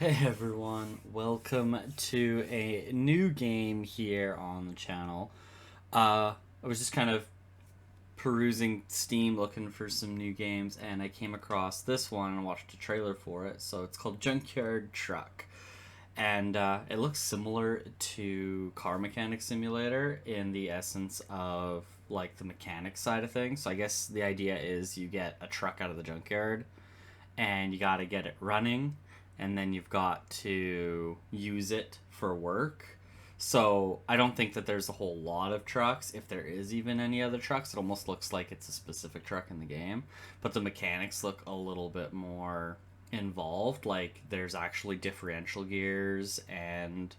Hey everyone, welcome to a new game here on the channel. I was just kind of perusing Steam looking for some new games, and I came across this one and watched a trailer for it. So it's called Junkyard Truck, and it looks similar to Car Mechanic Simulator in the essence of like the mechanic side of things. So I guess the idea is you get a truck out of the junkyard and you got to get it running, and then you've got to use it for work. So I don't think that there's a whole lot of trucks. If there is even any other trucks, it almost looks like it's a specific truck in the game. But the mechanics look a little bit more involved. Like there's actually differential gears and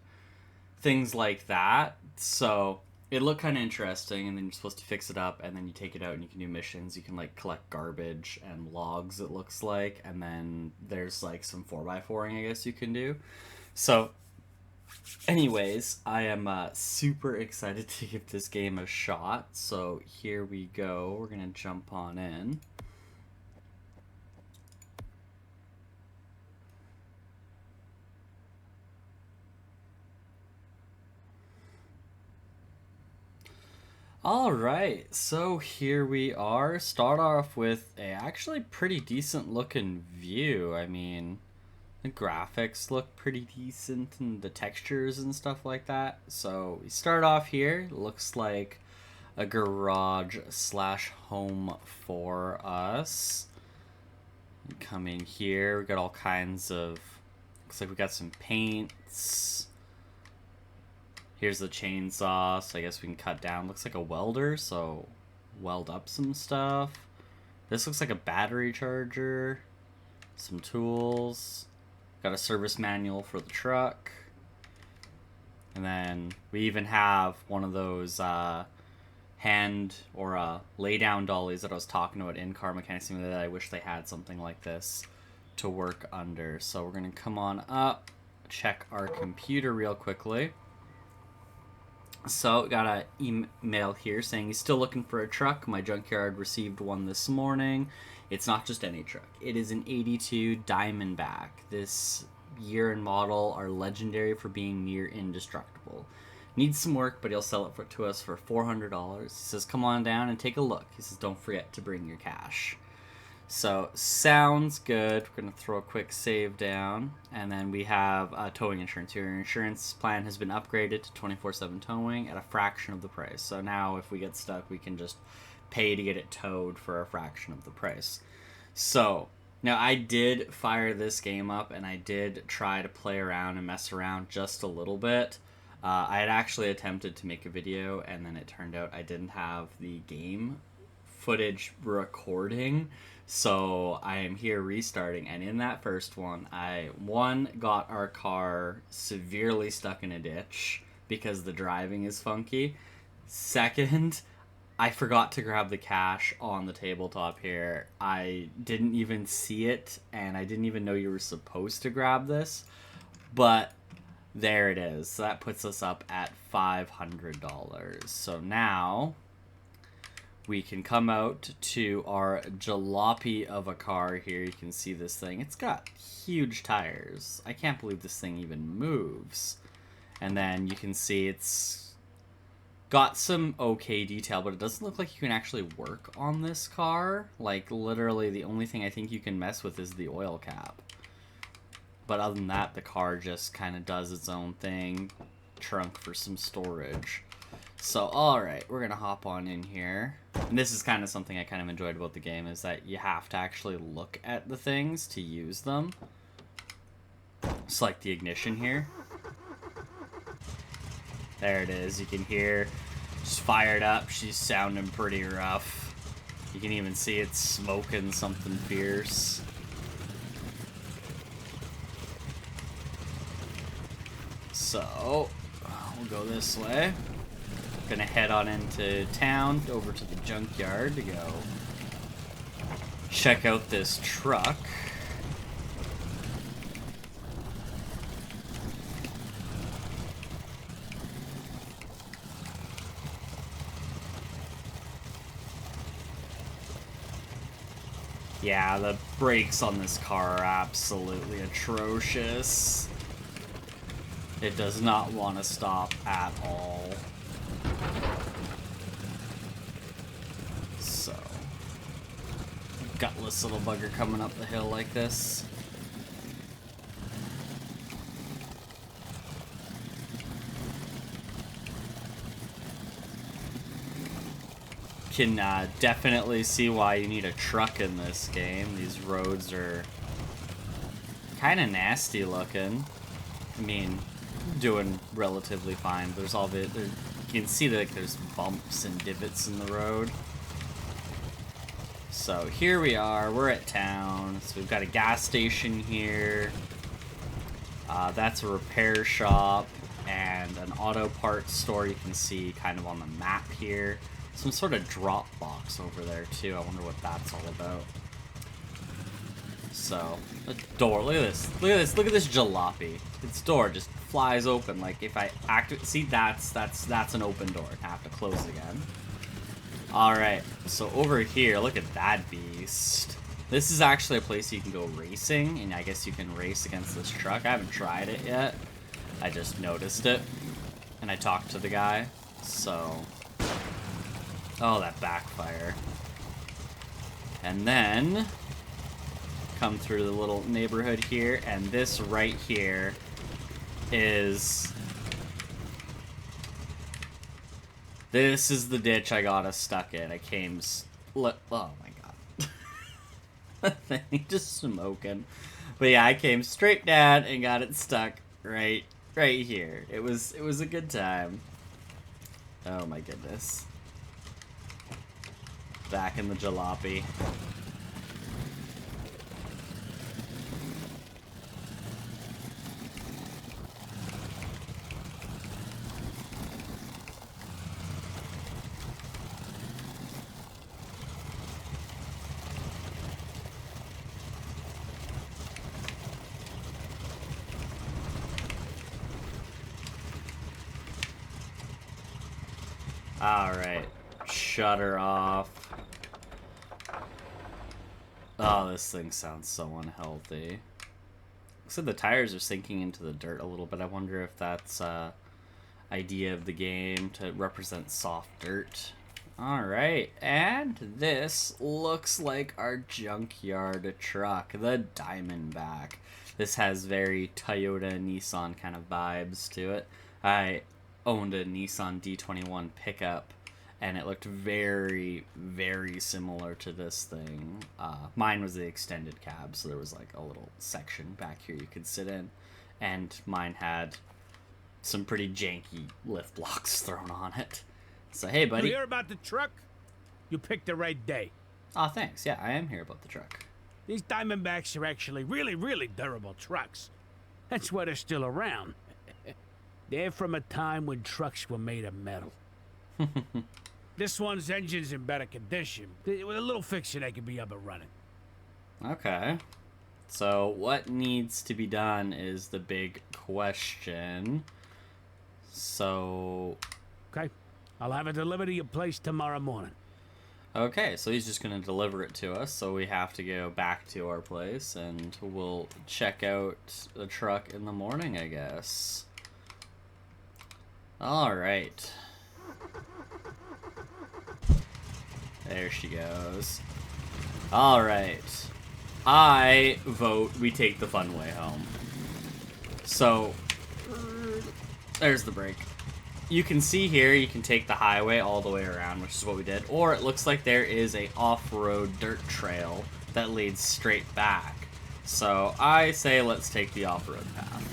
things like that. So it looked kind of interesting, and then you're supposed to fix it up, and then you take it out and you can do missions. You can like collect garbage and logs, it looks like, and then there's like some 4x4ing I guess you can do. So anyways, I am super excited to give this game a shot. So here we go, we're gonna jump on in. All right, so here we are. Start off with a actually pretty decent looking view. I mean, the graphics look pretty decent and the textures and stuff like that. So we start off here. Looks like a garage slash home for us. We come in here. We got all kinds of. Looks like we got some paints. Here's the chainsaw, so I guess we can cut down. Looks like a welder, so weld up some stuff. This looks like a battery charger. Some tools. Got a service manual for the truck. And then we even have one of those hand or lay down dollies that I was talking about in Car Mechanic Simulator that I wish they had something like this to work under. So we're going to come on up, check our computer real quickly. So, got an email here saying he's still looking for a truck. My junkyard received one this morning. It's not just any truck. It is an 82 Diamondback. This year and model are legendary for being near indestructible. Needs some work, but he'll sell it to us for $400. He says, come on down and take a look. He says, don't forget to bring your cash. So, sounds good. We're going to throw a quick save down. And then we have towing insurance. Your insurance plan has been upgraded to 24/7 towing at a fraction of the price. So now if we get stuck, we can just pay to get it towed for a fraction of the price. So, now I did fire this game up, and I did try to play around and mess around just a little bit. I had actually attempted to make a video, and then it turned out I didn't have the game footage recording. So I am here restarting, and in that first one, I got our car severely stuck in a ditch because the driving is funky. Second, I forgot to grab the cash on the tabletop here. I didn't even see it, and I didn't even know you were supposed to grab this, but there it is. So that puts us up at $500. So now we can come out to our jalopy of a car here. You can see this thing. It's got huge tires. I can't believe this thing even moves. And then you can see it's got some okay detail, but it doesn't look like you can actually work on this car. Like, literally, the only thing I think you can mess with is the oil cap. But other than that, the car just kind of does its own thing. Trunk for some storage. So, alright, we're going to hop on in here. And this is kind of something I kind of enjoyed about the game, is that you have to actually look at the things to use them. It's like the ignition here. There it is. You can hear she's fired up. She's sounding pretty rough. You can even see it's smoking something fierce. So, we'll go this way. Gonna head on into town, over to the junkyard to go check out this truck. Yeah, the brakes on this car are absolutely atrocious. It does not want to stop at all. So, gutless little bugger coming up the hill like this. Can definitely see why you need a truck in this game. These roads are kind of nasty looking. I mean, doing relatively fine. There's all the you can see that like, there's bumps and divots in the road. So here we are. We're at town. So we've got a gas station here. That's a repair shop and an auto parts store. You can see kind of on the map here. Some sort of drop box over there too. I wonder what that's all about. So, the door. Look at this. Look at this. Look at this jalopy. Its door just flies open. Like if I activate, see that's an open door. I have to close it again. All right. So over here, look at that beast. This is actually a place you can go racing, and I guess you can race against this truck. I haven't tried it yet. I just noticed it, and I talked to the guy. So. Oh, that backfire. And then come through the little neighborhood here, and this right here is... This is the ditch I got us stuck in. I came... Oh my god. Thing just smoking. But yeah, I came straight down and got it stuck right here. It was a good time. Oh my goodness. Back in the jalopy. Alright. Shut her off. Oh, this thing sounds so unhealthy. Looks like the tires are sinking into the dirt a little bit. I wonder if that's idea of the game to represent soft dirt. Alright, and this looks like our junkyard truck, the Diamondback. This has very Toyota Nissan kind of vibes to it. I owned a Nissan D21 pickup, and it looked very, very similar to this thing. Mine was the extended cab, so there was like a little section back here you could sit in. And mine had some pretty janky lift blocks thrown on it. So, hey, buddy. You hear about the truck? You picked the right day. Aw, thanks. Yeah, I am here about the truck. These Diamondbacks are actually really, really durable trucks. That's why they're still around. They're from a time when trucks were made of metal. This one's engine's in better condition. With a little fixing, they can be up and running. Okay. So what needs to be done is the big question. So... Okay. I'll have it delivered to your place tomorrow morning. Okay, so he's just going to deliver it to us, so we have to go back to our place, and we'll check out the truck in the morning, I guess. Alright. There she goes. Alright. I vote we take the fun way home. So, there's the break. You can see here, you can take the highway all the way around, which is what we did. Or it looks like there is a off-road dirt trail that leads straight back. So I say let's take the off-road path.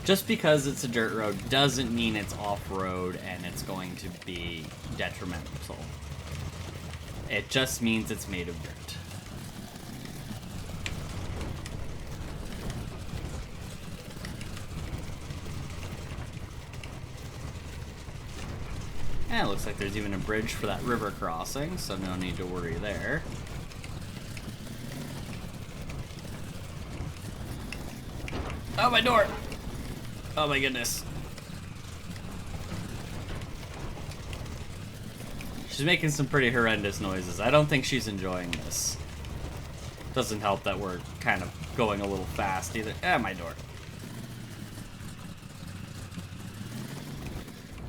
Just because it's a dirt road doesn't mean it's off-road and it's going to be detrimental. It just means it's made of dirt. And it looks like there's even a bridge for that river crossing, so no need to worry there. Oh, my door! Oh my goodness. She's making some pretty horrendous noises. I don't think she's enjoying this. Doesn't help that we're kind of going a little fast either. Ah, my door.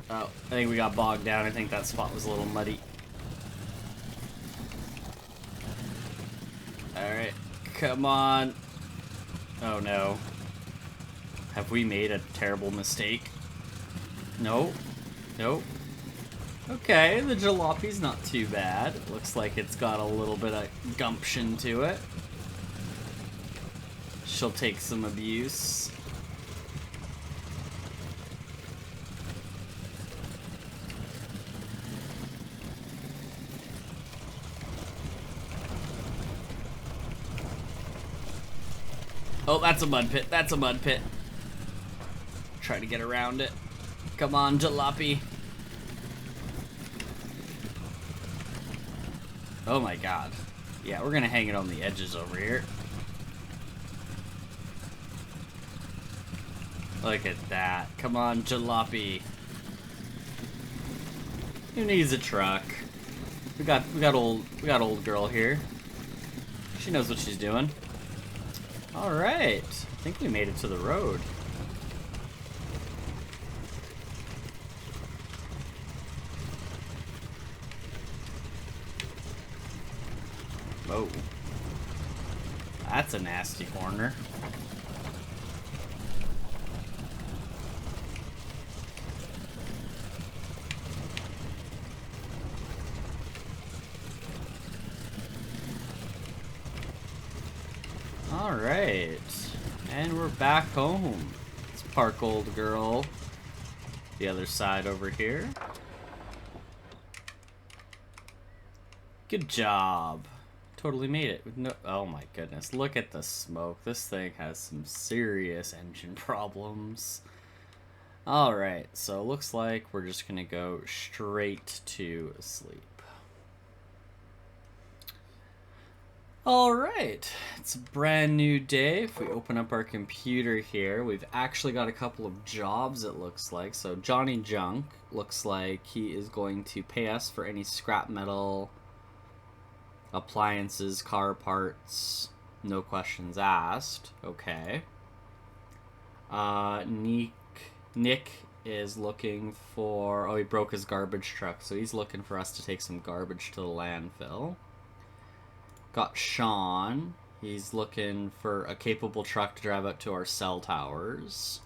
Oh, I think we got bogged down. I think that spot was a little muddy. Alright, come on. Oh no. Have we made a terrible mistake? No. Nope. Okay, the jalopy's not too bad. Looks like it's got a little bit of gumption to it. She'll take some abuse. Oh, that's a mud pit. That's a mud pit. Try to get around it. Come on, jalopy. Oh my god. Yeah, we're gonna hang it on the edges over here. Look at that. Come on, jalopy. Who needs a truck? We got old girl here. She knows what she's doing. Alright. I think we made it to the road. Whoa. That's a nasty corner. Alright. And we're back home. Let's park old girl the other side over here. Good job. Totally made it with no. Oh my goodness, look at the smoke. This thing has some serious engine problems. Alright, so it looks like we're just gonna go straight to sleep. Alright, it's a brand new day. If we open up our computer here, we've actually got a couple of jobs, it looks like. So Johnny Junk looks like he is going to pay us for any scrap metal, appliances, car parts, no questions asked. Okay. Nick is looking for... Oh, he broke his garbage truck, so he's looking for us to take some garbage to the landfill. Got Sean. He's looking for a capable truck to drive up to our cell towers.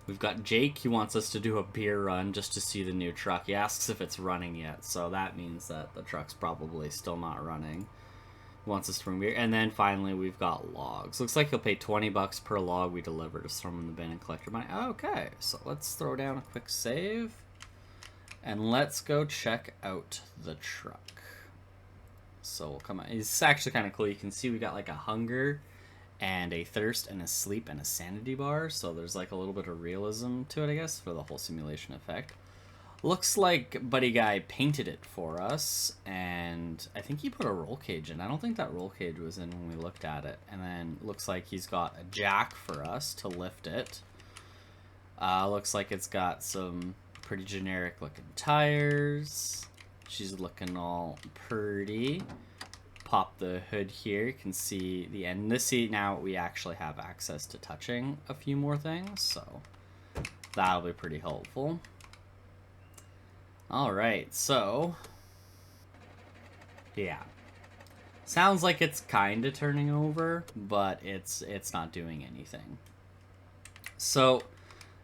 We've got Jake. He wants us to do a beer run just to see the new truck. He asks if it's running yet, so that means that the truck's probably still not running. He wants us to bring beer. And then finally, we've got logs. Looks like he'll pay 20 bucks per log we deliver. Just throw them in the bin and collect your money. Okay, so let's throw down a quick save. And let's go check out the truck. So we'll come out. It's actually kind of cool. You can see we got like a hunger and a thirst and a sleep and a sanity bar. So there's like a little bit of realism to it, I guess, for the whole simulation effect. Looks like Buddy Guy painted it for us, and I think he put a roll cage in. I don't think that roll cage was in when we looked at it. And then looks like he's got a jack for us to lift it. Looks like it's got some pretty generic looking tires. She's looking all pretty. Pop the hood here. You can see the end. This seat now we actually have access to touching a few more things, so that'll be pretty helpful. Alright, so yeah. Sounds like it's kinda turning over, but it's not doing anything. So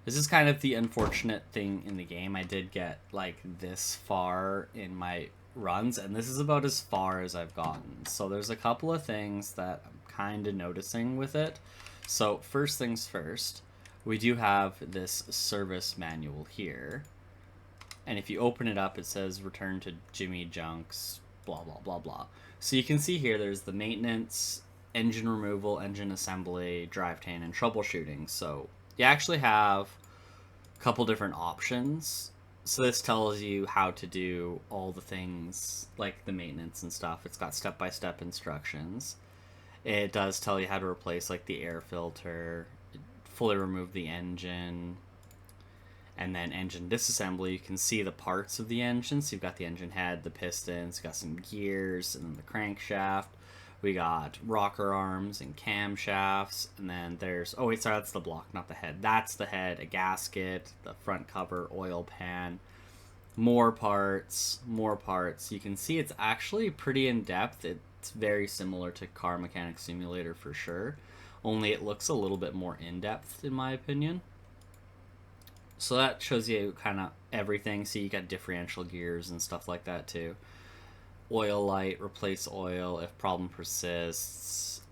this is kind of the unfortunate thing in the game. I did get like this far in my runs, and this is about as far as I've gotten. So there's a couple of things that I'm kind of noticing with it. So first things first, we do have this service manual here. And if you open it up, it says return to Jimmy Junk's blah, blah, blah, blah. So you can see here there's the maintenance, engine removal, engine assembly, drivetrain, and troubleshooting. So you actually have a couple different options. So this tells you how to do all the things like the maintenance and stuff. It's got step-by-step instructions. It does tell you how to replace like the air filter, fully remove the engine, and then engine disassembly. You can see the parts of the engine. So you've got the engine head, the pistons, got some gears, and then the crankshaft. We got rocker arms and camshafts, and then there's, oh wait, sorry, that's the block, not the head. That's the head, a gasket, the front cover, oil pan, more parts, more parts. You can see it's actually pretty in-depth. It's very similar to Car Mechanic Simulator for sure, only it looks a little bit more in-depth in my opinion. So that shows you kind of everything. See, you got differential gears and stuff like that too. Oil light, replace oil if problem persists,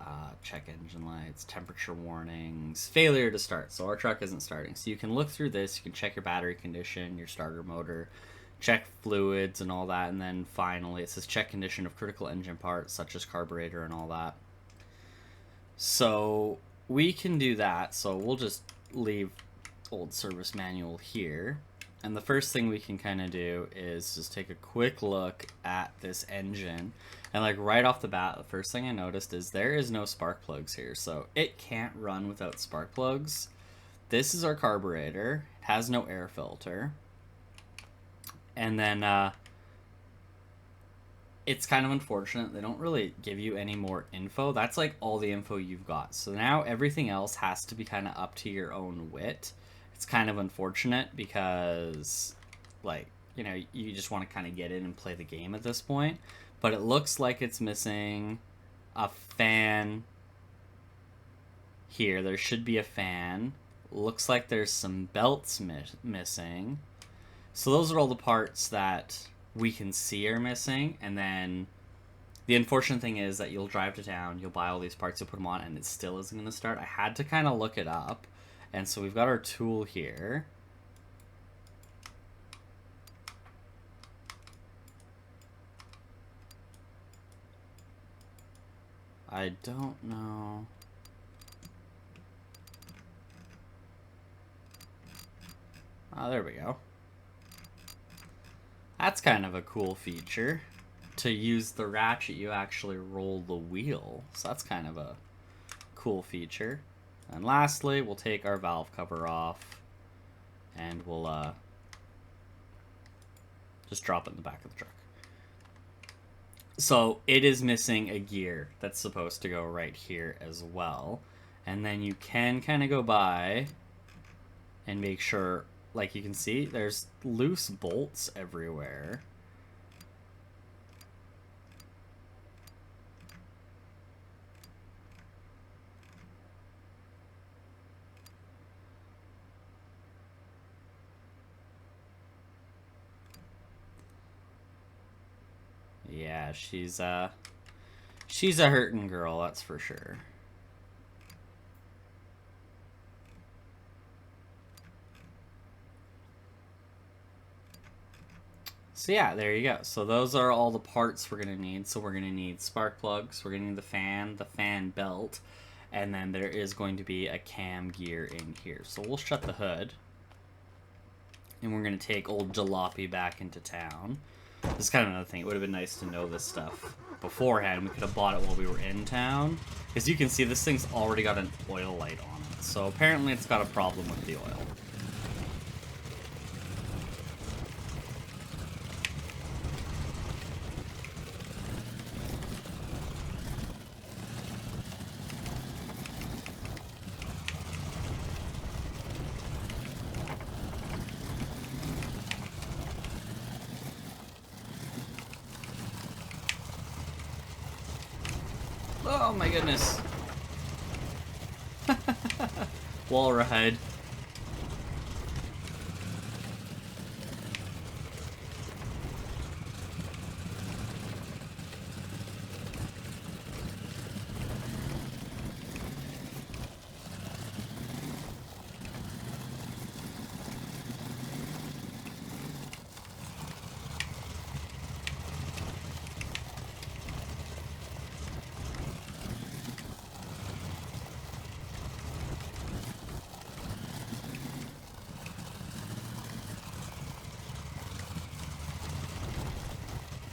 check engine lights, temperature warnings, failure to start. So our truck isn't starting. So you can look through this, you can check your battery condition, your starter motor, check fluids and all that, and then finally it says check condition of critical engine parts such as carburetor and all that. So we can do that. So we'll just leave old service manual here. And the first thing we can kind of do is just take a quick look at this engine. And like right off the bat, the first thing I noticed is there is no spark plugs here. So it can't run without spark plugs. This is our carburetor. It has no air filter. And then it's kind of unfortunate. They don't really give you any more info. That's like all the info you've got. So now everything else has to be kind of up to your own wit. It's kind of unfortunate because, like, you know, you just want to kind of get in and play the game at this point. But it looks like it's missing a fan here. There should be a fan. Looks like there's some belts missing. So those are all the parts that we can see are missing. And then the unfortunate thing is that you'll drive to town, you'll buy all these parts, you'll put them on, and it still isn't going to start. I had to kind of look it up. And so we've got our tool here. I don't know. Oh, there we go. That's kind of a cool feature. To use the ratchet, you actually roll the wheel. So that's kind of a cool feature. And lastly, we'll take our valve cover off, and we'll just drop it in the back of the truck. So it is missing a gear that's supposed to go right here as well. And then you can kind of go by and make sure, like you can see, there's loose bolts everywhere. Yeah, she's a hurtin' girl, that's for sure. So yeah, there you go. So those are all the parts we're gonna need. So we're gonna need spark plugs, we're gonna need the fan belt, and then there is going to be a cam gear in here. So we'll shut the hood, and we're gonna take old Jalopy back into town. This is kind of another thing. It would have been nice to know this stuff beforehand. We could have bought it while we were in town. As you can see, this thing's already got an oil light on it. So apparently it's got a problem with the oil. Oh my goodness. Wall ride.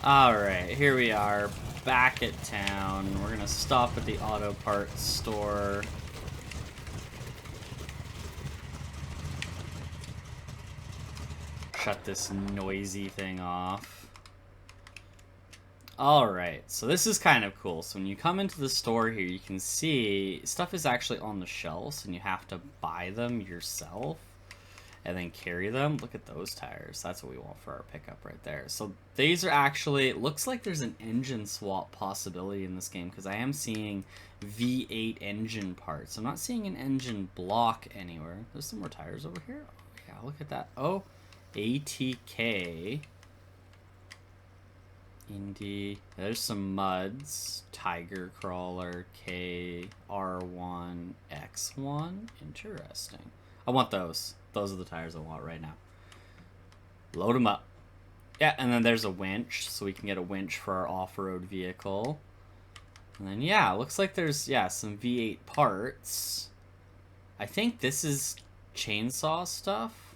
Alright, here we are, back at town. We're gonna stop at the auto parts store. Shut this noisy thing off. Alright, so this is kind of cool. So when you come into the store here, you can see stuff is actually on the shelves, and you have to buy them yourself and then carry them. Look at those tires. That's what we want for our pickup right there. So these are actually, it looks like there's an engine swap possibility in this game, because I am seeing V8 engine parts. I'm not seeing an engine block anywhere. There's some more tires over here. Oh, yeah, look at that. Oh, ATK. Indy. There's some muds. Tiger Crawler, KR1, X1. Interesting. I want those. Those are the tires I want right now. Load them up. Yeah, and then there's a winch, so we can get a winch for our off-road vehicle. And then, yeah, looks like there's, yeah, some V8 parts. I think this is chainsaw stuff.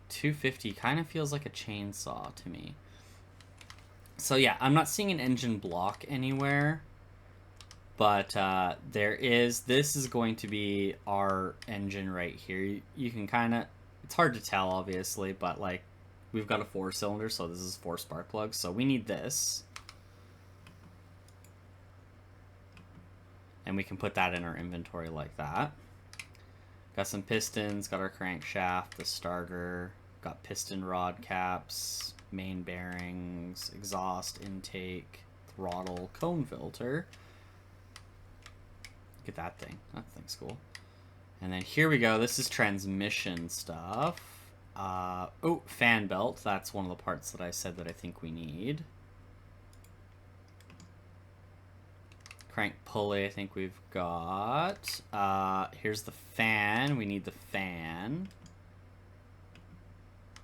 250 kind of feels like a chainsaw to me. So yeah, I'm not seeing an engine block anywhere, but this is going to be our engine right here. You can kind of, it's hard to tell obviously, but like we've got a 4-cylinder, so this is 4 spark plugs, so we need this. And we can put that in our inventory like that. Got some pistons, got our crankshaft, the starter, got piston rod caps, main bearings, exhaust intake, throttle, cone filter. Look at that thing. That thing's cool. And then here we go. This is transmission stuff. Oh, fan belt. That's one of the parts that I said that I think we need. Crank pulley, I think we've got. Here's the fan. We need the fan.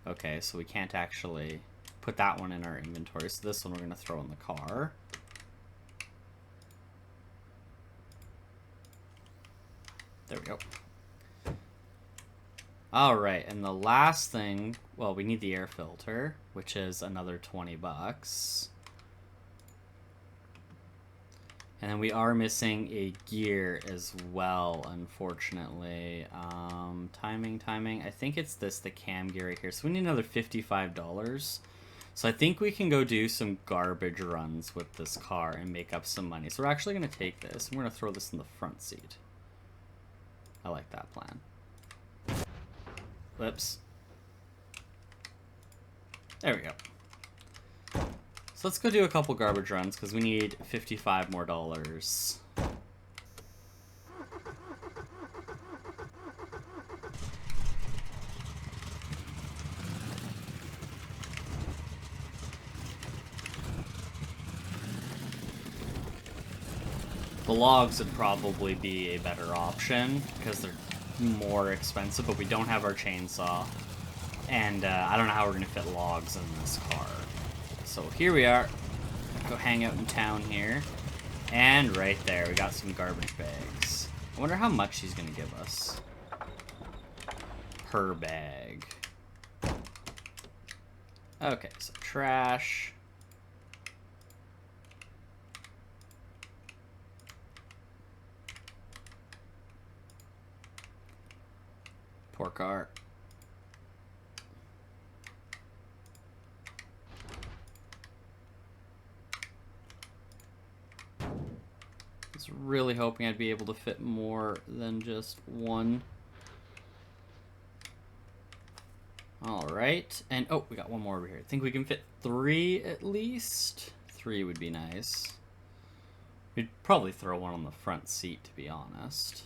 Okay, so we can't actually put that one in our inventory. So this one we're going to throw in the car. There we go. Alright, and the last thing, well, we need the air filter, which is another 20 bucks. And then we are missing a gear as well, unfortunately. Timing. I think it's this, the cam gear right here. So we need another $55. So I think we can go do some garbage runs with this car and make up some money. So we're actually going to take this and we're going to throw this in the front seat. I like that plan. Whoops. There we go. So let's go do a couple garbage runs because we need $55 more. The logs would probably be a better option because they're more expensive, but we don't have our chainsaw. And I don't know how we're going to fit logs in this car. So here we are. Go hang out in town here. And right there, we got some garbage bags. I wonder how much he's going to give us per bag. Okay, so trash. Poor car. I was really hoping I'd be able to fit more than just one. Alright, and oh, we got one more over here. I think we can fit 3 at least. 3 would be nice. We'd probably throw one on the front seat, to be honest.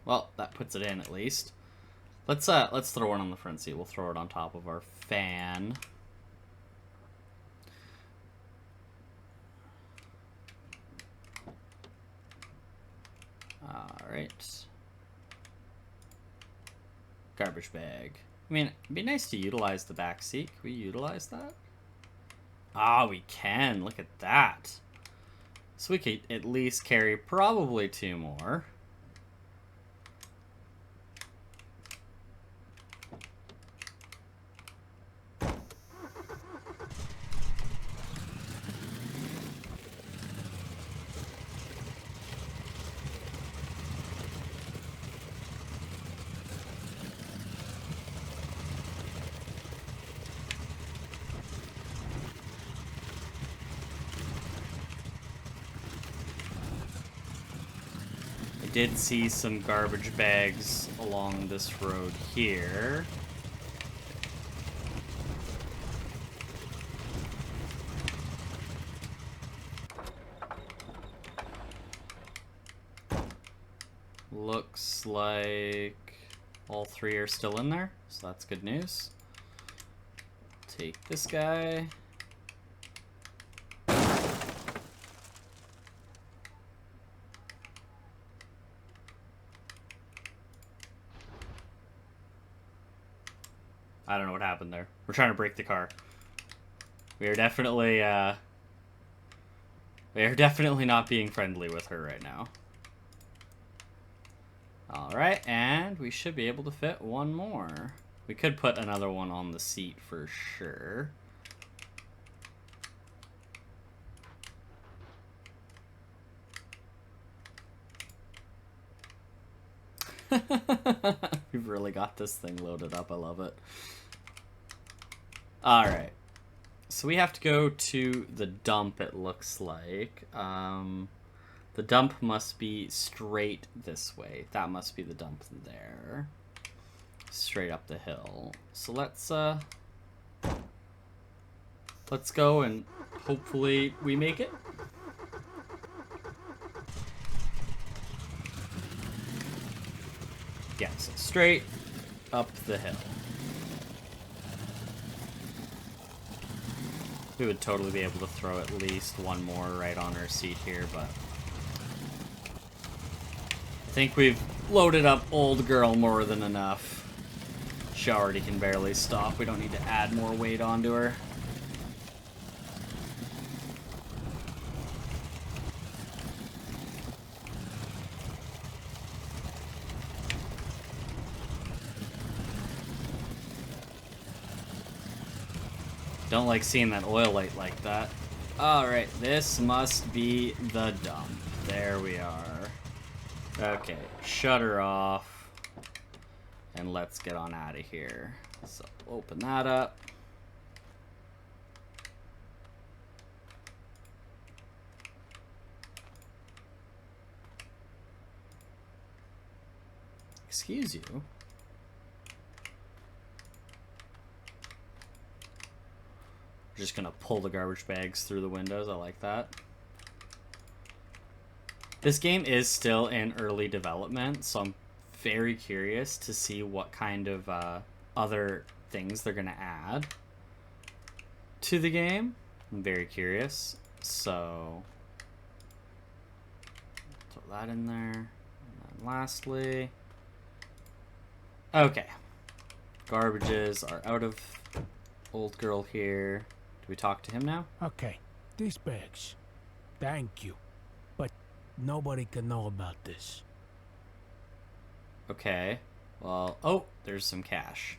Well, that puts it in at least. Let's throw one on the front seat. We'll throw it on top of our fan. Alright. Garbage bag. I mean, it'd be nice to utilize the back seat. Can we utilize that? Ah, we can. Look at that. So we could at least carry probably 2 more. did see some garbage bags along this road here. Looks like all 3 are still in there, so that's good news. Take this guy. I don't know what happened there. We're trying to break the car. We are definitely not being friendly with her right now. Alright, and we should be able to fit one more. We could put another one on the seat for sure. We've really got this thing loaded up. I love it. Alright. So we have to go to the dump, it looks like. The dump must be straight this way. That must be the dump there. Straight up the hill. So let's go and hopefully we make it. Yeah, so straight up the hill. We would totally be able to throw at least one more right on her seat here, but I think we've loaded up old girl more than enough. She already can barely stop. We don't need to add more weight onto her. Don't like seeing that oil light like that. Alright, this must be the dump. There we are. Okay, shut her off. And let's get on out of here. So, open that up. Excuse you. We're just gonna pull the garbage bags through the windows. I like that. This game is still in early development, so I'm very curious to see what kind of other things they're gonna add to the game. I'm very curious. So throw that in there. And then lastly, okay, garbages are out of old girl here. Do we talk to him now? Okay, these bags. Thank you. But nobody can know about this. Okay. Well, oh, there's some cash.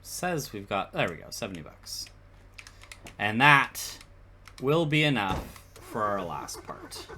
Says we've got, there we go, 70 bucks. And that will be enough for our last part.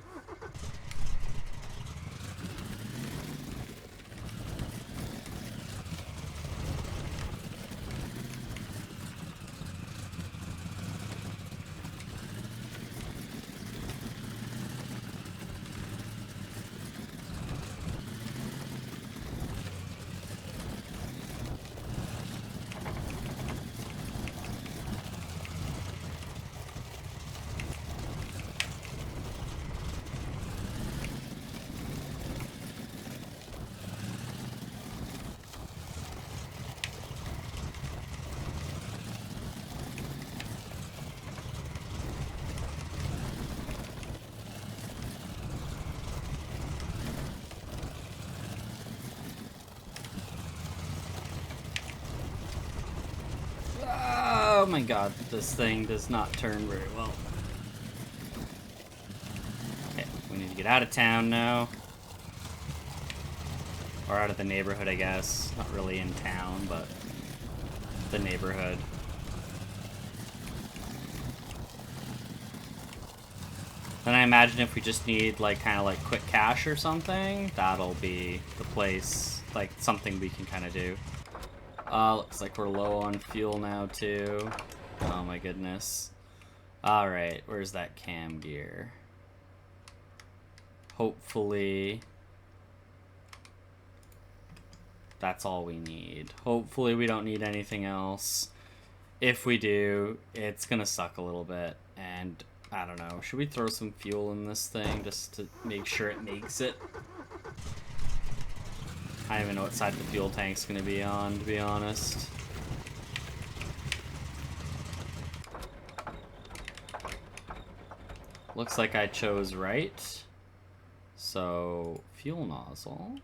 Oh my god, this thing does not turn very well. Okay, we need to get out of town now. Or out of the neighborhood, I guess. Not really in town, but the neighborhood. Then I imagine if we just need like kind of like quick cash or something, that'll be the place, like something we can kind of do. Looks like we're low on fuel now too. Oh my goodness. Alright, where's that cam gear? Hopefully that's all we need. Hopefully we don't need anything else. If we do, it's gonna suck a little bit. And I don't know, should we throw some fuel in this thing just to make sure it makes it? I don't even know what side the fuel tank's gonna be on, to be honest. Looks like I chose right. So, fuel nozzle.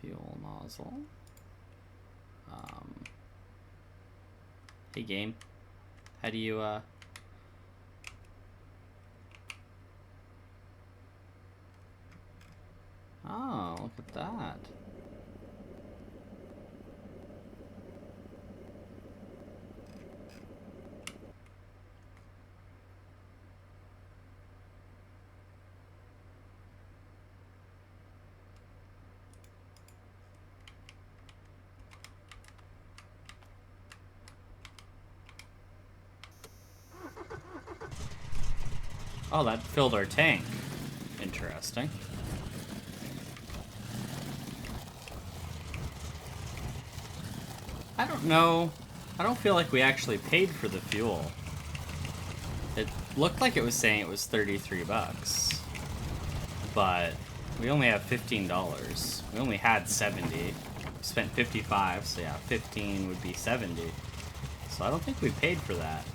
Fuel nozzle. Hey game, how do you oh, look at that. Oh, that filled our tank. Interesting. I don't know. I don't feel like we actually paid for the fuel. It looked like it was saying it was 33 bucks. But we only have $15. We only had 70. We spent 55, so yeah, 15 would be 70. So I don't think we paid for that.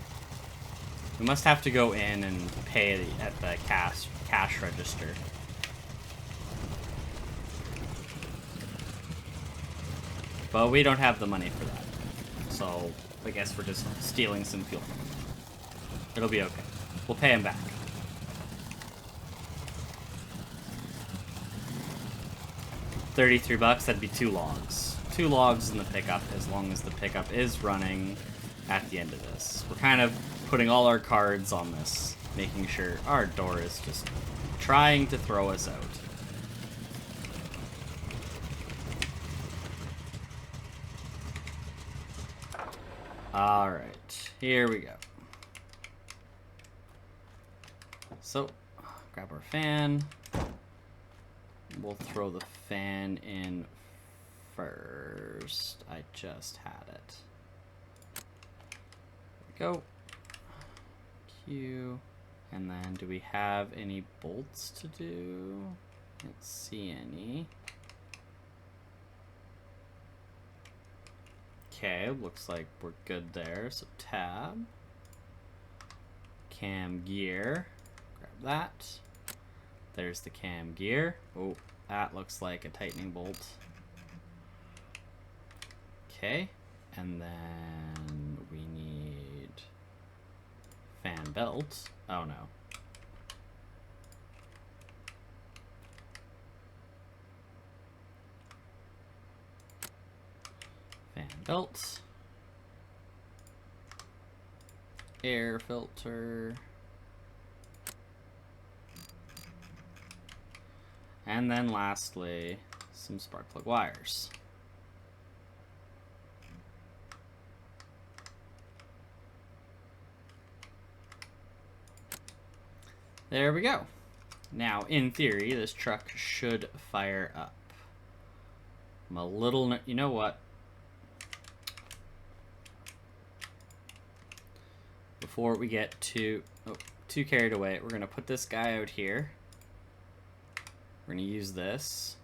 We must have to go in and pay at the cash register. But we don't have the money for that. So I guess we're just stealing some fuel. It'll be okay. We'll pay him back. $33, that'd be 2 logs. 2 logs in the pickup, as long as the pickup is running at the end of this. We're kind of putting all our cards on this, making sure our door is just trying to throw us out. Alright, here we go. So, grab our fan. We'll throw the fan in first. I just had it. There we go. Q. And then, do we have any bolts to do? Can't see any. Okay, looks like we're good there. So tab. Cam gear. Grab that. There's the cam gear. Oh, that looks like a tightening bolt. Okay, and then we need fan belt. Oh no. Fan belt. Air filter. And then lastly, some spark plug wires. There we go. Now, in theory, this truck should fire up. I'm a little... You know what? Before we get too carried away, we're going to put this guy out here. We're going to use this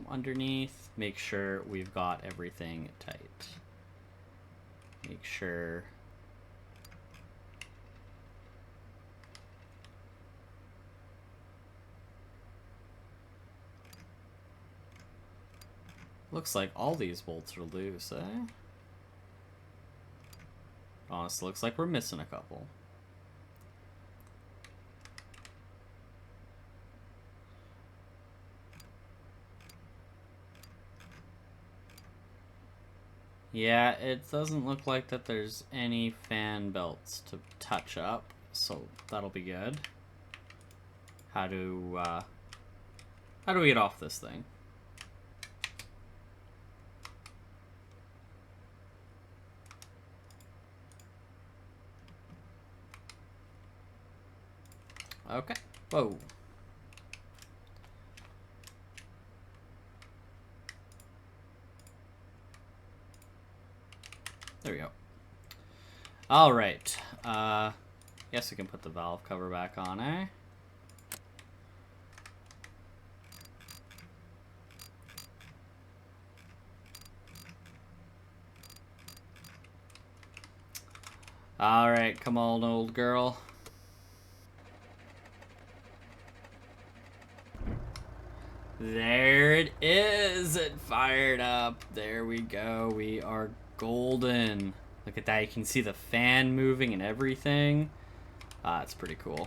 underneath. Make sure we've got everything tight. Make sure... Looks like all these bolts are loose, eh? Honestly, looks like we're missing a couple. Yeah, it doesn't look like that there's any fan belts to touch up, so that'll be good. How do we get off this thing? Okay. Whoa. There we go. All right. Guess we can put the valve cover back on, eh? All right, come on, old girl. There it is. It fired up. There we go. We are golden. Look at that. You can see the fan moving and everything. It's pretty cool.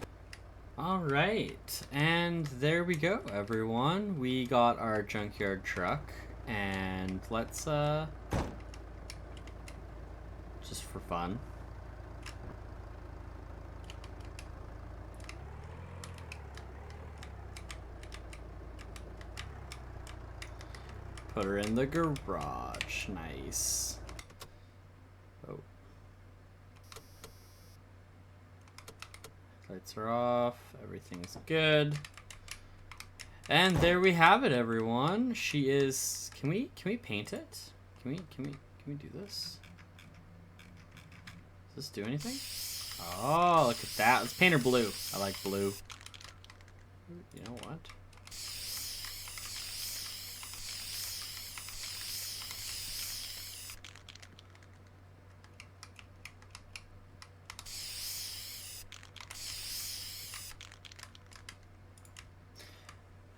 All right. And there we go, everyone. We got our junkyard truck. And let's, just for fun. Put her in the garage. Nice. Oh. Lights are off. Everything's good. And there we have it, everyone. She is. Can we paint it? Can we do this? Does this do anything? Oh, look at that. Let's paint her blue. I like blue. You know what?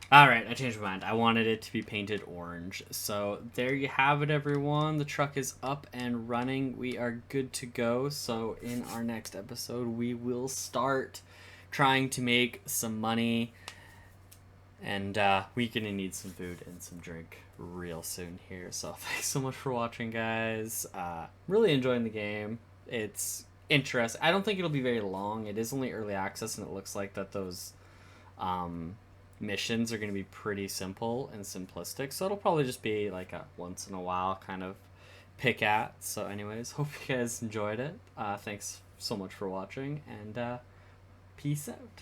Alright, I changed my mind. I wanted it to be painted orange. So there you have it, everyone. The truck is up and running. We are good to go. So in our next episode, we will start trying to make some money. And we're going to need some food and some drink real soon here. So thanks so much for watching, guys. Really enjoying the game. It's interesting. I don't think it'll be very long. It is only early access, and it looks like that those... missions are going to be pretty simple and simplistic, so it'll probably just be like a once in a while kind of pick at. So anyways, hope you guys enjoyed it. Thanks so much for watching, and peace out.